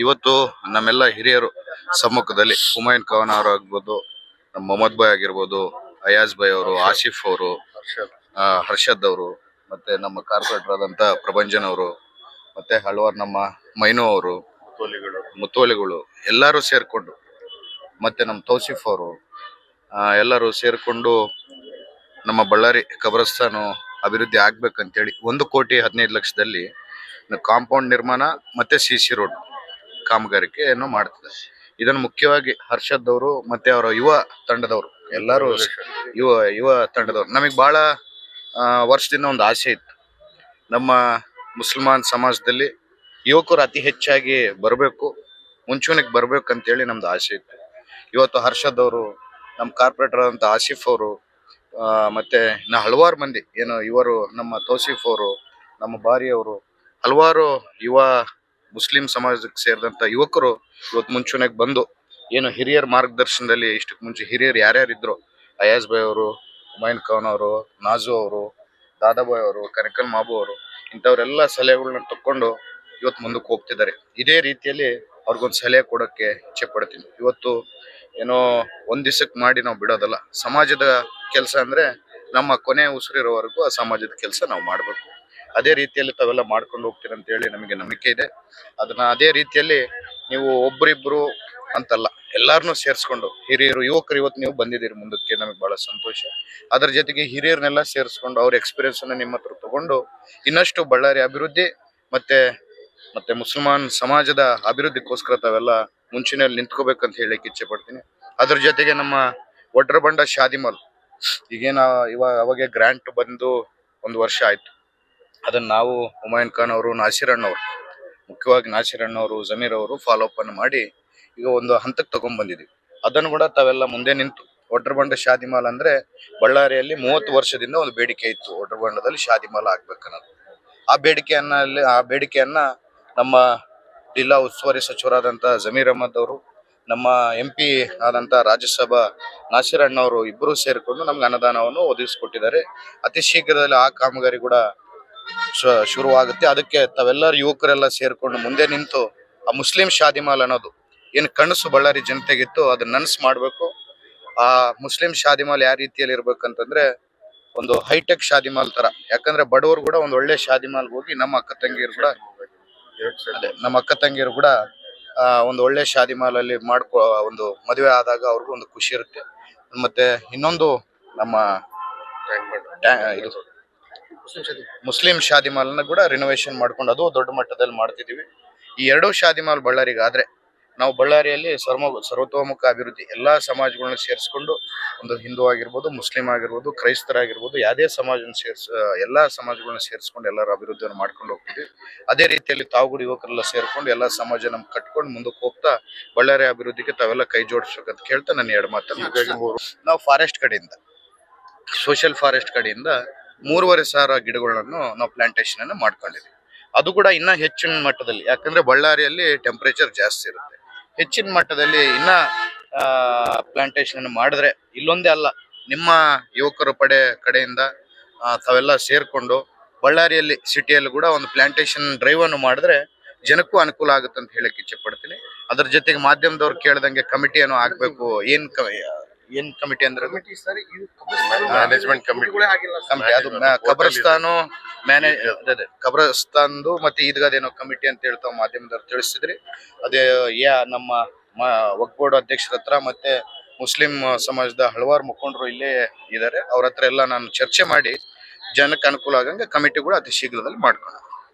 ಇವತ್ತು ನಮ್ಮೆಲ್ಲ ಹಿರಿಯರು ಸಮ್ಮುಖದಲ್ಲಿ ಹುಮಾಯೂನ್ ಖಾನ್ ಅವರು ಆಗ್ಬೋದು, ನಮ್ಮ ಮೊಹಮ್ಮದ್ ಭಾಯ್ ಆಗಿರ್ಬೋದು, ಅಯಾಜ್ ಭಾಯ್ ಅವರು, ಆಸಿಫ್ ಅವರು, ಹರ್ಷದ್ ಅವರು, ಮತ್ತೆ ನಮ್ಮ ಕಾರ್ಪೊರೇಟರ್ ಆದಂತ ಪ್ರಭಂಜನ್ ಅವರು, ಮತ್ತೆ ಹಲವಾರು ನಮ್ಮ ಮೈನು ಅವರು, ಮುತ್ತೋಲಿಗಳು ಎಲ್ಲರೂ ಸೇರ್ಕೊಂಡು, ಮತ್ತೆ ನಮ್ಮ ತೌಸಿಫ್ ಅವರು ಎಲ್ಲರೂ ಸೇರ್ಕೊಂಡು ನಮ್ಮ ಬಳ್ಳಾರಿ ಕಬ್ರಸ್ತಾನು ಅಭಿವೃದ್ಧಿ ಆಗ್ಬೇಕಂತೇಳಿ 1,15,00,000ದಲ್ಲಿ ಕಾಂಪೌಂಡ್ ನಿರ್ಮಾಣ ಮತ್ತೆ CC ರೋಡ್ ಕಾಮಗಾರಿಕೆಯನ್ನು ಮಾಡ್ತಿದ್ದಾರೆ. ಇದನ್ನು ಮುಖ್ಯವಾಗಿ ಹರ್ಷದ್ ಅವರು ಮತ್ತೆ ಅವರ ಯುವ ತಂಡದವರು ಎಲ್ಲರೂ ಯುವ ತಂಡದವರು ನಮಗೆ ಬಹಳ ವರ್ಷದಿಂದ ಒಂದು ಆಸೆ ಇತ್ತು. ನಮ್ಮ ಮುಸಲ್ಮಾನ್ ಸಮಾಜದಲ್ಲಿ ಯುವಕರು ಅತಿ ಹೆಚ್ಚಾಗಿ ಬರಬೇಕು, ಮುಂಚೂಣಿಗೆ ಬರ್ಬೇಕಂತೇಳಿ ನಮ್ದು ಆಸೆ ಇತ್ತು. ಇವತ್ತು ಹರ್ಷದ್ ಅವರು, ನಮ್ಮ ಕಾರ್ಪೊರೇಟರ್ ಆದಂತ ಆಸಿಫ್ ಅವರು, ಮತ್ತೆ ಹಲವಾರು ಮಂದಿ ಇವರು ನಮ್ಮ ತೌಸಿಫ್ ಅವರು, ನಮ್ಮ ಬಾರಿಯವರು, ಹಲವಾರು ಯುವ ಮುಸ್ಲಿಂ ಸಮಾಜಕ್ಕೆ ಸೇರಿದಂತ ಯುವಕರು ಇವತ್ತು ಮುಂಚೂಣಿಗೆ ಬಂದು ಹಿರಿಯರ ಮಾರ್ಗದರ್ಶನದಲ್ಲಿ ಇಷ್ಟಕ್ಕೆ ಮುಂಚೆ ಹಿರಿಯರು ಯಾರ್ಯಾರಿದ್ರು, ಅಯಾಜ್ ಭಾಯ್ ಅವರು, ಹುಮಾಯೂನ್ ಖಾನ್ ಅವರು, ನಾಜು ಅವರು, ದಾದಾಬಾಯ್ ಅವರು, ಕನಕಲ್ ಮಾಬು ಅವರು, ಇಂಥವರೆಲ್ಲ ಸಲಹೆಗಳನ್ನ ತಕೊಂಡು ಇವತ್ತು ಮುಂದಕ್ಕೆ ಹೋಗ್ತಿದ್ದಾರೆ. ಇದೇ ರೀತಿಯಲ್ಲಿ ಅವ್ರಿಗೊಂದು ಸಲಹೆ ಕೊಡೋಕ್ಕೆ ಇಚ್ಛೆ ಪಡ್ತೀನಿ. ಇವತ್ತು ಒಂದ್ ದಿವಸಕ್ಕೆ ಮಾಡಿ ನಾವು ಬಿಡೋದಲ್ಲ. ಸಮಾಜದ ಕೆಲಸ ಅಂದ್ರೆ ನಮ್ಮ ಕೊನೆ ಉಸಿರಿರೋವರೆಗೂ ಆ ಸಮಾಜದ ಕೆಲಸ ನಾವು ಮಾಡ್ಬೇಕು. ಅದೇ ರೀತಿಯಲ್ಲಿ ತಾವೆಲ್ಲ ಮಾಡ್ಕೊಂಡು ಹೋಗ್ತೀರ ಅಂತ ಹೇಳಿ ನಮಗೆ ನಂಬಿಕೆ ಇದೆ. ಅದನ್ನ ಅದೇ ರೀತಿಯಲ್ಲಿ ನೀವು ಒಬ್ರಿಬ್ರು ಅಂತಲ್ಲ, ಎಲ್ಲಾರನ್ನೂ ಸೇರಿಸ್ಕೊಂಡು ಹಿರಿಯರು, ಯುವಕರು ಇವತ್ತು ನೀವು ಬಂದಿದ್ದೀರಿ ಮುಂದಕ್ಕೆ, ನಮಗೆ ಬಹಳ ಸಂತೋಷ. ಅದರ ಜೊತೆಗೆ ಹಿರಿಯರನ್ನೆಲ್ಲ ಸೇರಿಸ್ಕೊಂಡು ಅವ್ರ ಎಕ್ಸ್ಪೀರಿಯನ್ಸ್ ಅನ್ನ ನಿಮ್ಮ ಹತ್ರ ತಗೊಂಡು ಇನ್ನಷ್ಟು ಬಳ್ಳಾರಿ ಅಭಿವೃದ್ಧಿ ಮತ್ತೆ ಮುಸಲ್ಮಾನ್ ಸಮಾಜದ ಅಭಿವೃದ್ಧಿಗೋಸ್ಕರ ತಾವೆಲ್ಲ ಮುಂಚಿನಲ್ಲಿ ನಿಂತ್ಕೋಬೇಕಂತ ಹೇಳಕ್ ಇಚ್ಛೆ ಪಡ್ತೀನಿ. ಅದ್ರ ಜೊತೆಗೆ ನಮ್ಮ ಒಡ್ರಬಂಡ ಶಾದಿಮಲ್ ಅವಾಗೆ ಗ್ರಾಂಟ್ ಬಂದು 1 ವರ್ಷ ಆಯ್ತು. ಅದನ್ನ ನಾವು ಹುಮಾಯೂನ್ ಖಾನ್ ಅವರು, ನಾಸಿರ್ ಅಣ್ಣವರು, ಮುಖ್ಯವಾಗಿ ನಾಸಿರ್ ಅಣ್ಣವರು, ಜಮೀರ್ ಅವರು ಫಾಲೋ ಅಪ್ ಅನ್ನು ಮಾಡಿ ಈಗ ಒಂದು ಹಂತಕ್ಕೆ ತಗೊಂಡ್ ಬಂದಿದ್ದೀವಿ. ಅದನ್ನು ಕೂಡ ತಾವೆಲ್ಲ ಮುಂದೆ ನಿಂತು, ಒಡ್ರಬಂಡ ಶಾದಿಮಾಲ್ ಅಂದ್ರೆ ಬಳ್ಳಾರಿಯಲ್ಲಿ 30 ವರ್ಷದಿಂದ ಒಂದು ಬೇಡಿಕೆ ಇತ್ತು, ಒಡ್ರಬಂಡದಲ್ಲಿ ಶಾದಿಮಾಲ್ ಆಗ್ಬೇಕನ್ನೋದು. ಆ ಬೇಡಿಕೆಯನ್ನ ನಮ್ಮ ಜಿಲ್ಲಾ ಉಸ್ತುವಾರಿ ಸಚಿವರಾದಂತ ಜಮೀರ್ ಅಹಮದ್ ಅವರು, ನಮ್ಮ MP ಆದಂತ ರಾಜ್ಯಸಭಾ ನಾಸಿರ್ ಅಣ್ಣವರು ಇಬ್ಬರು ಸೇರಿಕೊಂಡು ನಮ್ಗೆ ಅನುದಾನವನ್ನು ಒದಗಿಸಿಕೊಟ್ಟಿದ್ದಾರೆ. ಅತಿ ಶೀಘ್ರದಲ್ಲಿ ಆ ಕಾಮಗಾರಿ ಕೂಡ ಶುರುವಾಗುತ್ತೆ. ಅದಕ್ಕೆ ತಾವೆಲ್ಲರೂ ಯುವಕರೆಲ್ಲ ಸೇರ್ಕೊಂಡು ಮುಂದೆ ನಿಂತು ಆ ಮುಸ್ಲಿಂ ಶಾದಿಮಾಲ್ ಅನ್ನೋದು ಕನಸು ಬಳ್ಳಾರಿ ಜನತೆಗಿತ್ತು, ಅದನ್ನ ನನಸು ಮಾಡ್ಬೇಕು. ಆ ಮುಸ್ಲಿಂ ಶಾದಿಮಾಲ್ ಯಾವ ರೀತಿಯಲ್ಲಿ ಇರ್ಬೇಕಂತಂದ್ರೆ ಒಂದು ಹೈಟೆಕ್ ಶಾದಿಮಾಲ್ ತರ. ಯಾಕಂದ್ರೆ ಬಡವರು ಕೂಡ ಒಂದು ಒಳ್ಳೆ ಶಾದಿಮಾಲ್ ಹೋಗಿ ನಮ್ಮ ಅಕ್ಕ ತಂಗಿಯರು ಕೂಡ ಒಂದು ಒಳ್ಳೆ ಶಾದಿಮಾಲ್ ಅಲ್ಲಿ ಒಂದು ಮದುವೆ ಆದಾಗ ಅವ್ರಿಗೂ ಒಂದು ಖುಷಿ ಇರುತ್ತೆ. ಮತ್ತೆ ಇನ್ನೊಂದು ನಮ್ಮ ಮುಸ್ಲಿಂ ಶಾದಿಮಾಲ್ ಅನ್ನ ಕೂಡ ರಿನೋವೇಷನ್ ಮಾಡ್ಕೊಂಡು ಅದು ದೊಡ್ಡ ಮಟ್ಟದಲ್ಲಿ ಮಾಡ್ತಿದೀವಿ. ಈ 2 ಶಾದಿಮಾಲ್ ಬಳ್ಳಾರಿಗಾದ್ರೆ ನಾವು ಬಳ್ಳಾರಿಯಲ್ಲಿ ಸರ್ವತೋಮುಖ ಅಭಿವೃದ್ಧಿ ಎಲ್ಲಾ ಸಮಾಜಗಳನ್ನ ಸೇರಿಸ್ಕೊಂಡು, ಒಂದು ಹಿಂದೂ ಆಗಿರ್ಬೋದು, ಮುಸ್ಲಿಂ ಆಗಿರ್ಬೋದು, ಕ್ರೈಸ್ತರಾಗಿರ್ಬೋದು, ಯಾವುದೇ ಎಲ್ಲಾ ಸಮಾಜಗಳನ್ನ ಸೇರಿಸ್ಕೊಂಡು ಎಲ್ಲರ ಅಭಿವೃದ್ಧಿಯನ್ನು ಮಾಡ್ಕೊಂಡು ಹೋಗ್ತೀವಿ. ಅದೇ ರೀತಿಯಲ್ಲಿ ತಾವುಗಳು ಯುವಕರೆಲ್ಲ ಸೇರ್ಕೊಂಡು ಎಲ್ಲಾ ಸಮಾಜ ನಮ್ಗೆ ಕಟ್ಕೊಂಡು ಮುಂದಕ್ಕೆ ಹೋಗ್ತಾ ಬಳ್ಳಾರಿ ಅಭಿವೃದ್ಧಿಗೆ ತಾವೆಲ್ಲ ಕೈ ಜೋಡಿಸ್ಬೇಕಂತ ಕೇಳ್ತಾ ನನ್ನ 2 ಮಾತನ್ನು. ನಾವು ಫಾರೆಸ್ಟ್ ಕಡೆಯಿಂದ, ಸೋಷಿಯಲ್ ಫಾರೆಸ್ಟ್ ಕಡೆಯಿಂದ 3,500 ಗಿಡಗಳನ್ನು ನಾವು ಪ್ಲಾಂಟೇಶನ್ ಅನ್ನು ಮಾಡ್ಕೊಂಡಿದ್ದೀವಿ. ಅದು ಕೂಡ ಇನ್ನ ಹೆಚ್ಚಿನ ಮಟ್ಟದಲ್ಲಿ, ಯಾಕಂದ್ರೆ ಬಳ್ಳಾರಿಯಲ್ಲಿ ಟೆಂಪರೇಚರ್ ಜಾಸ್ತಿ ಇರುತ್ತೆ, ಹೆಚ್ಚಿನ ಮಟ್ಟದಲ್ಲಿ ಇನ್ನ ಪ್ಲಾಂಟೇಶನ್ ಮಾಡಿದ್ರೆ, ಇಲ್ಲೊಂದೇ ಅಲ್ಲ, ನಿಮ್ಮ ಯುವಕರ ಕಡೆಯಿಂದ ತಾವೆಲ್ಲ ಸೇರ್ಕೊಂಡು ಬಳ್ಳಾರಿಯಲ್ಲಿ ಸಿಟಿಯಲ್ಲಿ ಕೂಡ ಒಂದು ಪ್ಲಾಂಟೇಶನ್ ಡ್ರೈವ್ ಅನ್ನು ಮಾಡಿದ್ರೆ ಜನಕ್ಕೂ ಅನುಕೂಲ ಆಗುತ್ತೆ ಅಂತ ಹೇಳಕ್ ಇಚ್ಛೆ ಪಡ್ತೀನಿ. ಅದ್ರ ಜೊತೆಗೆ ಮಾಧ್ಯಮದವ್ರು ಕೇಳ್ದಂಗೆ ಕಮಿಟಿಯನ್ನು ಆಗ್ಬೇಕು. ಏನ್ ಕಮಿಟಿ ಅಂದ್ರೆ ಮ್ಯಾನೇಜ್ಮೆಂಟ್ ಕಮಿಟಿ, ಅದು ಕಬ್ರಸ್ತಾನು ಕಬ್ರಸ್ತಾನ್ದು ಮತ್ತೆ ಈದ್ಗಾದೇನೋ ಕಮಿಟಿ ಅಂತ ಹೇಳ್ತಾವ ಮಾಧ್ಯಮದವ್ರು ತಿಳಿಸಿದ್ರಿ. ಅದೇ ನಮ್ಮ ವಕ್ಫ್ ಬೋರ್ಡ್ ಅಧ್ಯಕ್ಷರ ಹತ್ರ ಮತ್ತೆ ಮುಸ್ಲಿಂ ಸಮಾಜದ ಹಲವಾರು ಮುಖಂಡರು ಇಲ್ಲೇ ಇದ್ದಾರೆ, ಅವ್ರ ಹತ್ರ ಎಲ್ಲ ನಾನು ಚರ್ಚೆ ಮಾಡಿ ಜನಕ್ಕೆ ಅನುಕೂಲ ಆಗಂಗೆ ಕಮಿಟಿ ಕೂಡ ಅತಿ ಶೀಘ್ರದಲ್ಲಿ ಮಾಡ್ಕೊಂಡು